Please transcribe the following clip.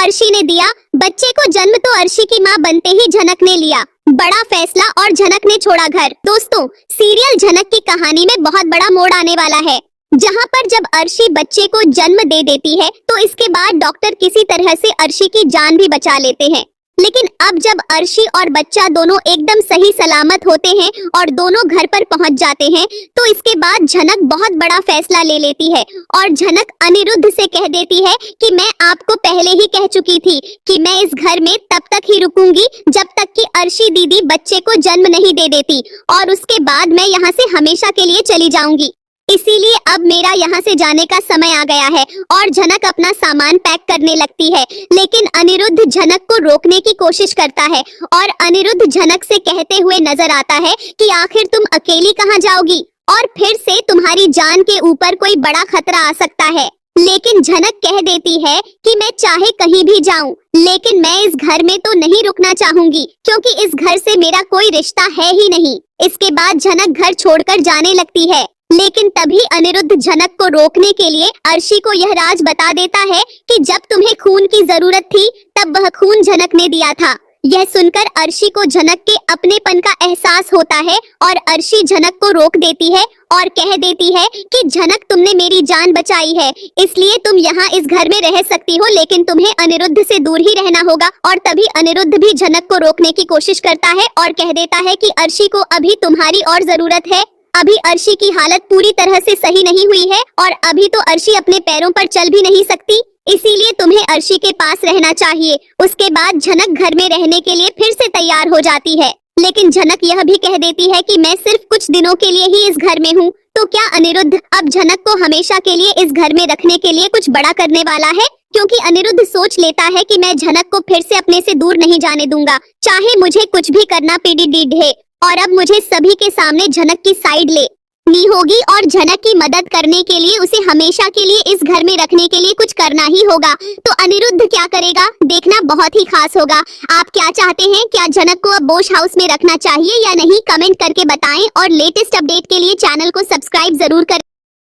अर्शी ने दिया बच्चे को जन्म तो अर्शी की मां बनते ही झनक ने लिया बड़ा फैसला और झनक ने छोड़ा घर। दोस्तों, सीरियल झनक की कहानी में बहुत बड़ा मोड़ आने वाला है, जहां पर जब अर्शी बच्चे को जन्म दे देती है तो इसके बाद डॉक्टर किसी तरह से अर्शी की जान भी बचा लेते हैं। लेकिन अब जब अर्शी और बच्चा दोनों एकदम सही सलामत होते हैं और दोनों घर पर पहुंच जाते हैं तो इसके बाद झनक बहुत बड़ा फैसला ले लेती है और झनक अनिरुद्ध से कह देती है कि मैं आपको पहले ही कह चुकी थी कि मैं इस घर में तब तक ही रुकूंगी जब तक कि अर्शी दीदी बच्चे को जन्म नहीं दे देती और उसके बाद मैं यहाँ से हमेशा के लिए चली जाऊंगी। इसीलिए अब मेरा यहाँ से जाने का समय आ गया है और झनक अपना सामान पैक करने लगती है। लेकिन अनिरुद्ध झनक को रोकने की कोशिश करता है और अनिरुद्ध झनक से कहते हुए नजर आता है कि आखिर तुम अकेली कहाँ जाओगी और फिर से तुम्हारी जान के ऊपर कोई बड़ा खतरा आ सकता है। लेकिन झनक कह देती है कि मैं चाहे कहीं भी जाऊं, लेकिन मैं इस घर में तो नहीं रुकना चाहूंगी क्योंकि इस घर से मेरा कोई रिश्ता है ही नहीं। इसके बाद झनक घर छोड़कर जाने लगती है, लेकिन तभी अनिरुद्ध झनक को रोकने के लिए अर्शी को यह राज बता देता है कि जब तुम्हें खून की जरूरत थी तब वह खून झनक ने दिया था। यह सुनकर अर्शी को झनक के अपनेपन का एहसास होता है और अर्शी झनक को रोक देती है और कह देती है कि झनक तुमने मेरी जान बचाई है, इसलिए तुम यहाँ इस घर में रह सकती हो, लेकिन तुम्हें अनिरुद्ध से दूर ही रहना होगा। और तभी अनिरुद्ध भी झनक को रोकने की कोशिश करता है और कह देता है कि अर्शी को अभी तुम्हारी और जरूरत है। अभी अर्शी की हालत पूरी तरह से सही नहीं हुई है और अभी तो अर्शी अपने पैरों पर चल भी नहीं सकती, इसीलिए तुम्हें अर्शी के पास रहना चाहिए। उसके बाद झनक घर में रहने के लिए फिर से तैयार हो जाती है, लेकिन झनक यह भी कह देती है कि मैं सिर्फ कुछ दिनों के लिए ही इस घर में हूँ। तो क्या अनिरुद्ध अब झनक को हमेशा के लिए इस घर में रखने के लिए कुछ बड़ा करने वाला है? क्योंकि अनिरुद्ध सोच लेता है कि मैं झनक को फिर से अपने से दूर नहीं जाने दूंगा, चाहे मुझे कुछ भी करना पड़े। और अब मुझे सभी के सामने झनक की साइड लेनी होगी और झनक की मदद करने के लिए उसे हमेशा के लिए इस घर में रखने के लिए कुछ करना ही होगा। तो अनिरुद्ध क्या करेगा, देखना बहुत ही खास होगा। आप क्या चाहते हैं, क्या झनक को अब बोश हाउस में रखना चाहिए या नहीं, कमेंट करके बताएं और लेटेस्ट अपडेट के लिए चैनल को सब्सक्राइब जरूर करें।